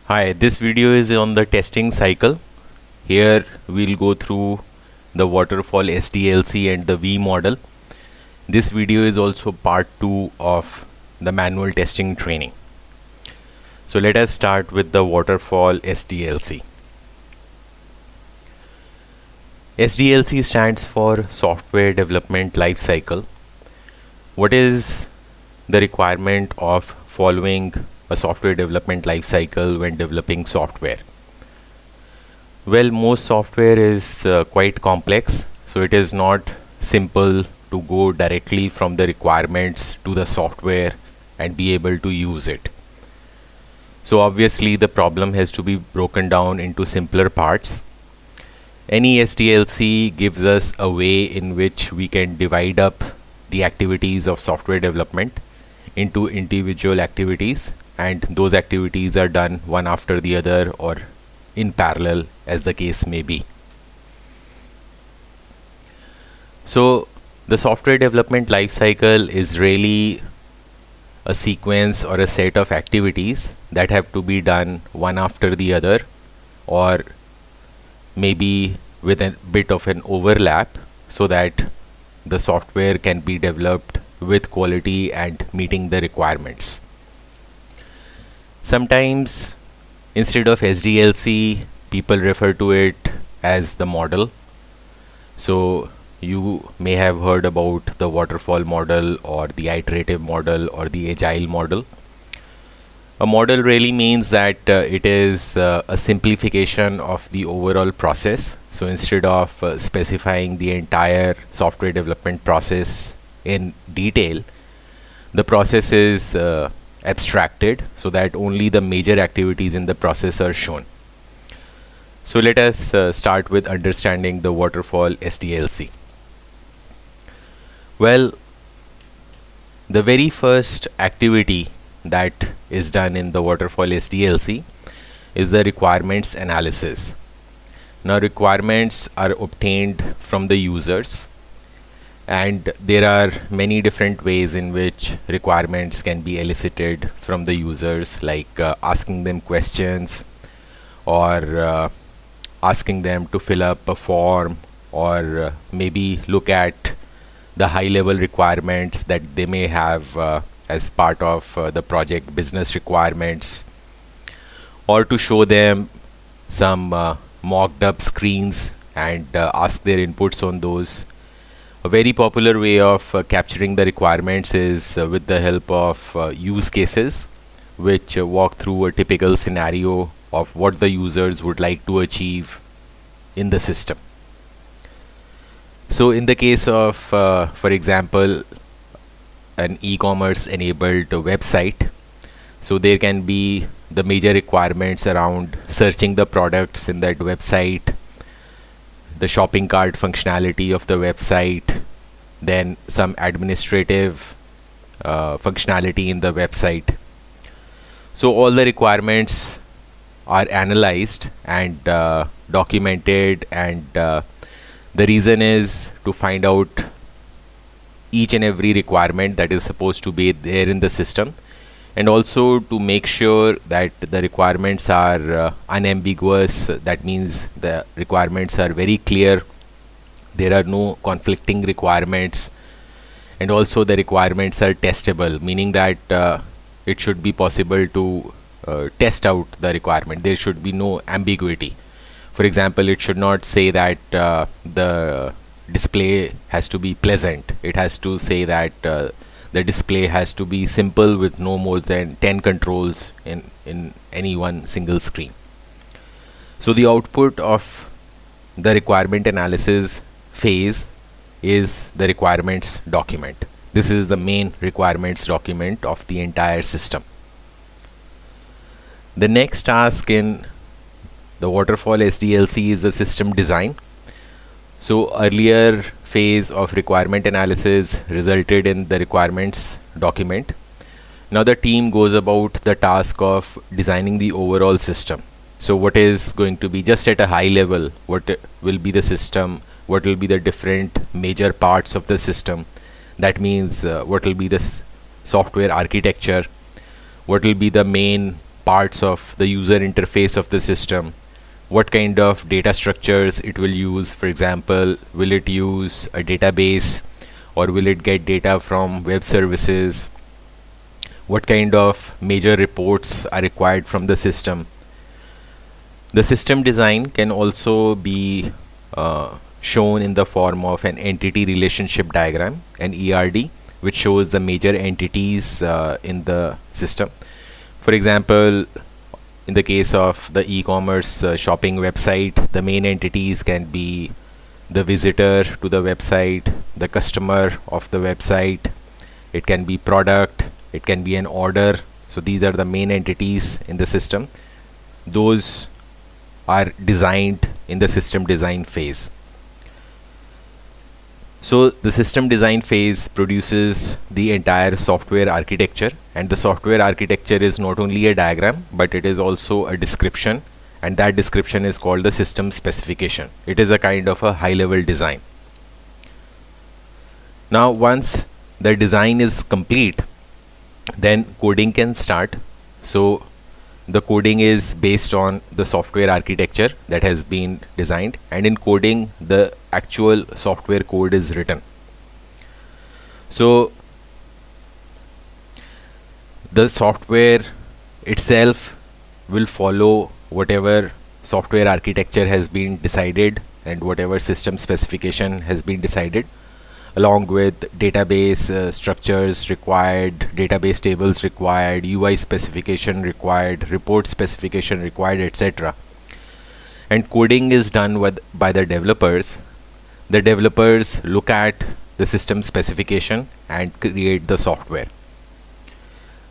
Hi, this video is on the testing cycle. Here we'll go through the Waterfall Sdlc and the V model. This video is also part 2 of the manual testing training. So let us start with the Waterfall Sdlc. SDLC stands for Software Development Lifecycle. What is the requirement of following a software development lifecycle when developing software? Well, most software is quite complex, so it is not simple to go directly from the requirements to the software and be able to use it. So obviously the problem has to be broken down into simpler parts. Any SDLC gives us a way in which we can divide up the activities of software development into individual activities, and those activities are done one after the other or in parallel, as the case may be. So the software development lifecycle is really a sequence or a set of activities that have to be done one after the other, or maybe with a bit of an overlap, so that the software can be developed with quality and meeting the requirements. Sometimes instead of SDLC, people refer to it as the model. So you may have heard about the waterfall model or the iterative model or the agile model. A model really means that it is a simplification of the overall process. So instead of specifying the entire software development process in detail, the process is abstracted so that only the major activities in the process are shown. So let us start with understanding the Waterfall Sdlc. Well, the very first activity that is done in the Waterfall Sdlc is the requirements analysis. Now, requirements are obtained from the users, and there are many different ways in which requirements can be elicited from the users, like asking them questions, or asking them to fill up a form, or maybe look at the high level requirements that they may have as part of the project business requirements, or to show them some mocked up screens and ask their inputs on those. A very popular way of capturing the requirements is with the help of use cases, which walk through a typical scenario of what the users would like to achieve in the system. So in the case of, for example, an e-commerce enabled website, so there can be the major requirements around searching the products in that website, the shopping cart functionality of the website, then some administrative functionality in the website. So all the requirements are analyzed and documented, and the reason is to find out each and every requirement that is supposed to be there in the system, and also to make sure that the requirements are unambiguous. That means the requirements are very clear, there are no conflicting requirements, and also the requirements are testable, meaning that it should be possible to test out the requirement. There should be no ambiguity. For example, it should not say that the display has to be pleasant. It has to say that the display has to be simple with no more than 10 controls in any one single screen. So the output of the requirement analysis phase is the requirements document. This is the main requirements document of the entire system. The next task in the Waterfall Sdlc is the system design. So earlier phase of requirement analysis resulted in the requirements document. Now the team goes about the task of designing the overall system. So what is going to be, just at a high level, what will be the system, what will be the different major parts of the system. That means what will be the software architecture, what will be the main parts of the user interface of the system, what kind of data structures it will use. For example, will it use a database or will it get data from web services? What kind of major reports are required from the system? The system design can also be shown in the form of an entity relationship diagram, an ERD, which shows the major entities in the system. For example, in the case of the e-commerce shopping website, the main entities can be the visitor to the website, the customer of the website, it can be product, it can be an order. So these are the main entities in the system. Those are designed in the system design phase. So the system design phase produces the entire software architecture, and the software architecture is not only a diagram, but it is also a description, and that description is called the system specification. It is a kind of a high level design. Now once the design is complete, then coding can start. So the coding is based on the software architecture that has been designed, and in coding the actual software code is written. So the software itself will follow whatever software architecture has been decided and whatever system specification has been decided, along with database structures required, database tables required, UI specification required, report specification required, etc. And coding is done by the developers. The developers look at the system specification and create the software.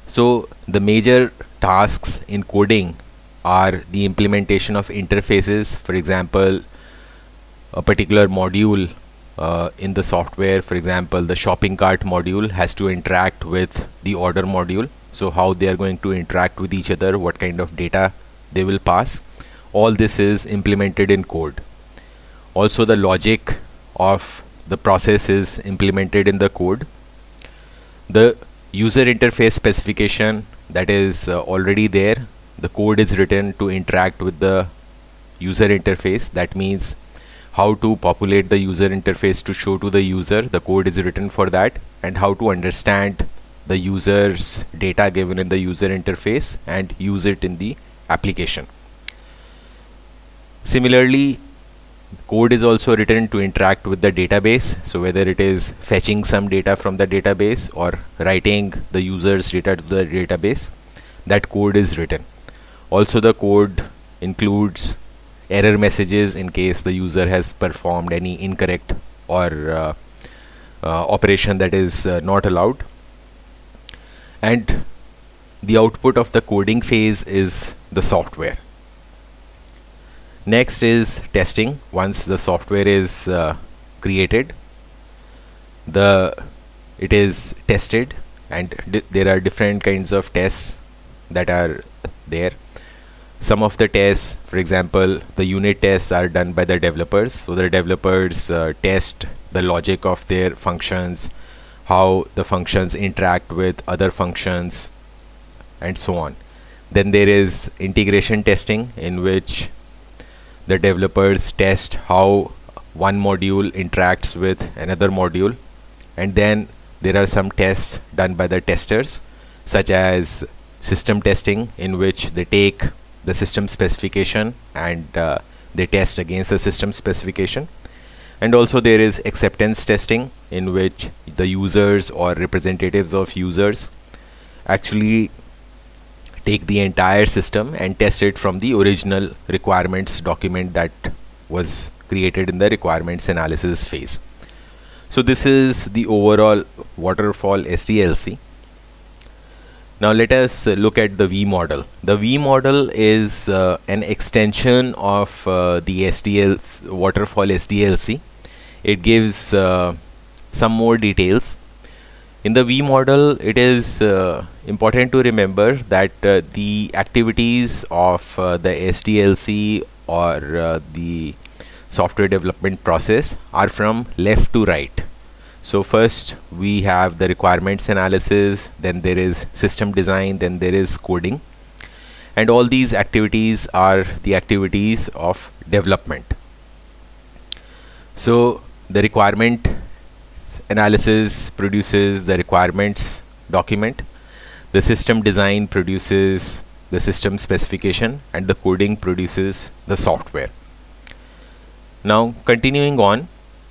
So the major tasks in coding are the implementation of interfaces. For example, a particular module in the software, for example, the shopping cart module has to interact with the order module. So how they are going to interact with each other, what kind of data they will pass, all this is implemented in code. Also the logic of the process is implemented in the code. The user interface specification that is already there, the code is written to interact with the user interface. That means how to populate the user interface to show to the user, the code is written for that, and how to understand the user's data given in the user interface and use it in the application. Similarly, code is also written to interact with the database. So whether it is fetching some data from the database or writing the user's data to the database, that code is written. Also the code includes error messages in case the user has performed any incorrect or operation that is not allowed. And the output of the coding phase is the software. Next is testing. Once the software is created, it is tested, and there are different kinds of tests that are there. Some of the tests, for example, the unit tests are done by the developers. So the developers test the logic of their functions, how the functions interact with other functions, and so on. Then there is integration testing, in which the developers test how one module interacts with another module. And then there are some tests done by the testers, such as system testing, in which they take the system specification and they test against the system specification. And also there is acceptance testing, in which the users or representatives of users actually take the entire system and test it from the original requirements document that was created in the requirements analysis phase. So this is the overall Waterfall Sdlc. Now let us look at the V model. The V model is an extension of the Waterfall Sdlc. It gives some more details. In the V model, it is important to remember that the activities of the SDLC or the software development process are from left to right. So first we have the requirements analysis, then there is system design, then there is coding. and all these activities are the activities of development. So the requirement analysis produces the requirements document, the system design produces the system specification, and the coding produces the software. Now continuing on,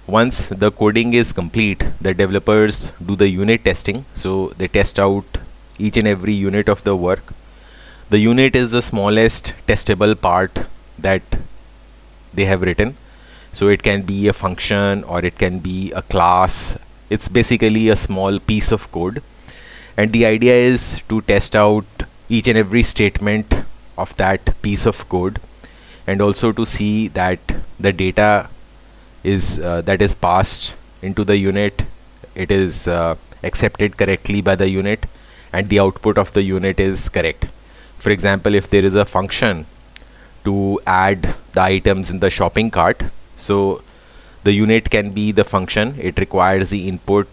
once the coding is complete, the developers do the unit testing. So they test out each and every unit of the work. The unit is the smallest testable part that they have written. So it can be a function or it can be a class. It's basically a small piece of code. And the idea is to test out each and every statement of that piece of code, and also to see that the data is that is passed into the unit, it is accepted correctly by the unit, and the output of the unit is correct. For example, if there is a function to add the items in the shopping cart, so the unit can be the function, it requires the input.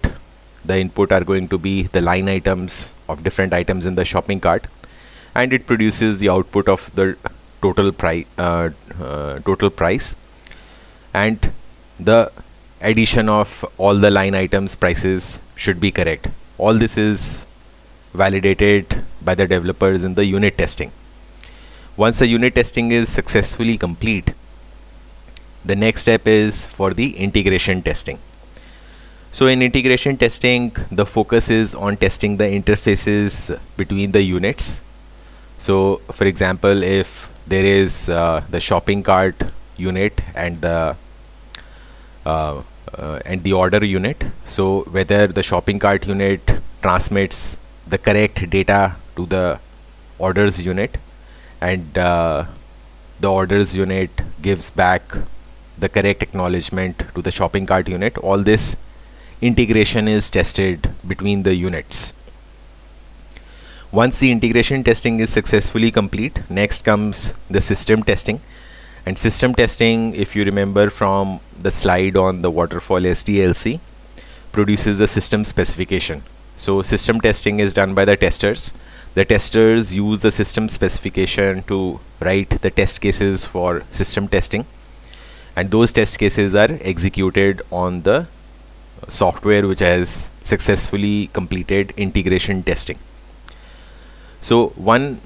The input are going to be the line items of different items in the shopping cart, and it produces the output of the total price, and the addition of all the line items prices should be correct. All this is validated by the developers in the unit testing. Once the unit testing is successfully complete, the next step is for the integration testing. So in integration testing, the focus is on testing the interfaces between the units. So for example, if there is the shopping cart unit and the order unit, so whether the shopping cart unit transmits the correct data to the orders unit, and the orders unit gives back the correct acknowledgement to the shopping cart unit. All this integration is tested between the units. Once the integration testing is successfully complete, next comes the system testing. And system testing, if you remember from the slide on the Waterfall Sdlc, produces the system specification. So system testing is done by the testers. The testers use the system specification to write the test cases for system testing, and those test cases are executed on the software which has successfully completed integration testing. So one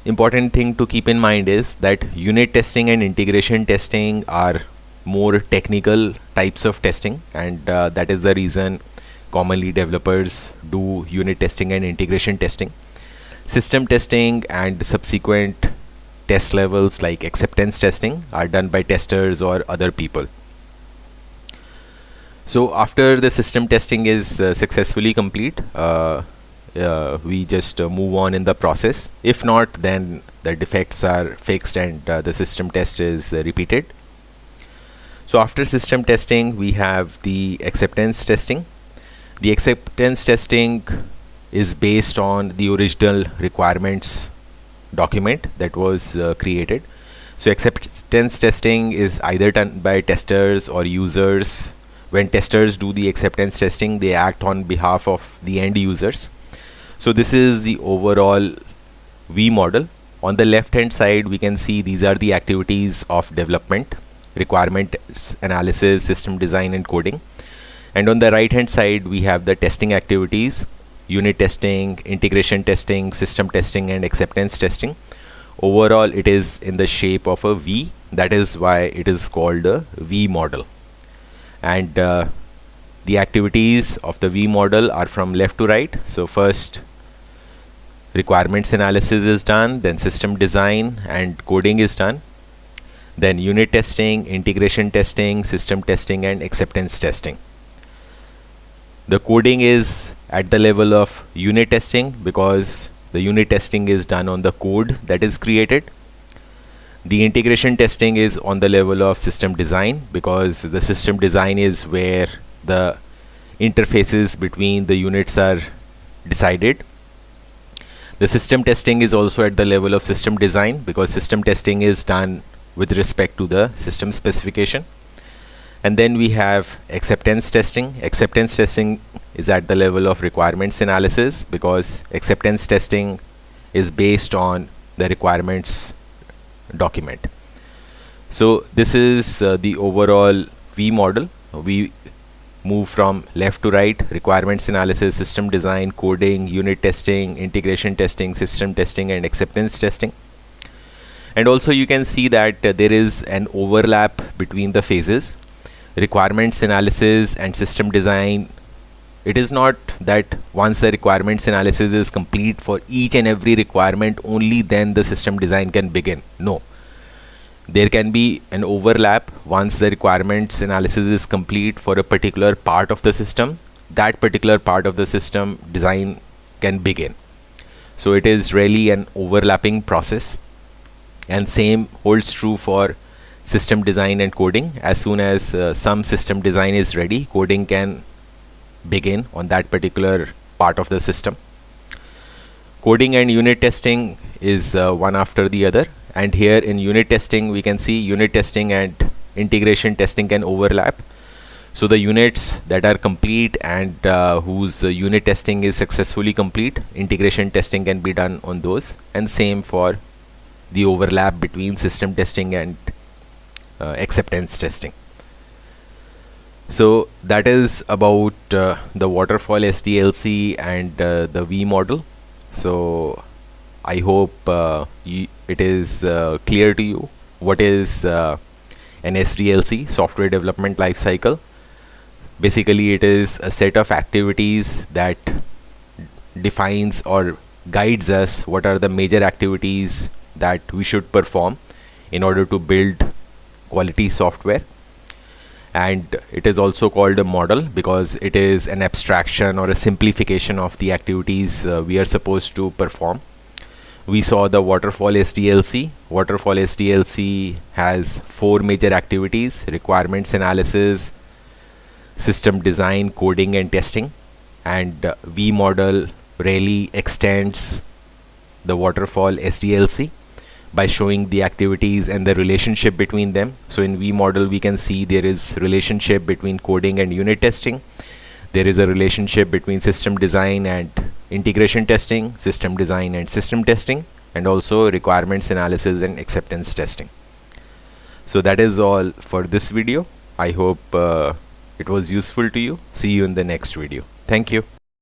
important thing to keep in mind is that unit testing and integration testing are more technical types of testing, and that is the reason commonly developers do unit testing and integration testing. System testing and subsequent test levels like acceptance testing are done by testers or other people. So after the system testing is successfully complete, we just move on in the process. If not, then the defects are fixed and the system test is repeated. So after system testing, we have the acceptance testing. The acceptance testing is based on the original requirements document that was created. So acceptance testing is either done by testers or users. When testers do the acceptance testing, they act on behalf of the end users. So this is the overall V model. On the left hand side, we can see these are the activities of development: requirements analysis, system design, and coding. And on the right hand side, we have the testing activities: unit testing, integration testing, system testing, and acceptance testing. Overall, it is in the shape of a V. That is why it is called a V model. And the activities of the V model are from left to right. So first, requirements analysis is done, then system design and coding is done, then unit testing, integration testing, system testing, and acceptance testing. The coding is at the level of unit testing because the unit testing is done on the code that is created. The integration testing is on the level of system design because the system design is where the interfaces between the units are decided. The system testing is also at the level of system design because system testing is done with respect to the system specification. And then we have acceptance testing. Acceptance testing is at the level of requirements analysis because acceptance testing is based on the requirements document. So this is the overall V model. We move from left to right: requirements analysis, system design, coding, unit testing, integration testing, system testing, and acceptance testing. And also you can see that there is an overlap between the phases. Requirements analysis and system design, it is not that once the requirements analysis is complete for each and every requirement, only then the system design can begin. No, there can be an overlap. Once the requirements analysis is complete for a particular part of the system, that particular part of the system design can begin. So it is really an overlapping process, and same holds true for system design and coding. As soon as some system design is ready, coding can begin on that particular part of the system. Coding and unit testing is one after the other, and here in unit testing we can see unit testing and integration testing can overlap. So the units that are complete and whose unit testing is successfully complete, integration testing can be done on those, and same for the overlap between system testing and acceptance testing. So that is about the Waterfall Sdlc and the V model. So I hope it is clear to you what is an SDLC, software development lifecycle. Basically it is a set of activities that defines or guides us what are the major activities that we should perform in order to build quality software. And it is also called a model because it is an abstraction or a simplification of the activities we are supposed to perform. We saw the Waterfall Sdlc. Waterfall Sdlc has 4 major activities: requirements analysis, system design, coding, and testing. And V model really extends the Waterfall Sdlc by showing the activities and the relationship between them. So in V model we can see there is relationship between coding and unit testing. There is a relationship between system design and integration testing, system design and system testing, and also requirements analysis and acceptance testing. So that is all for this video. I hope it was useful to you. See you in the next video. Thank you.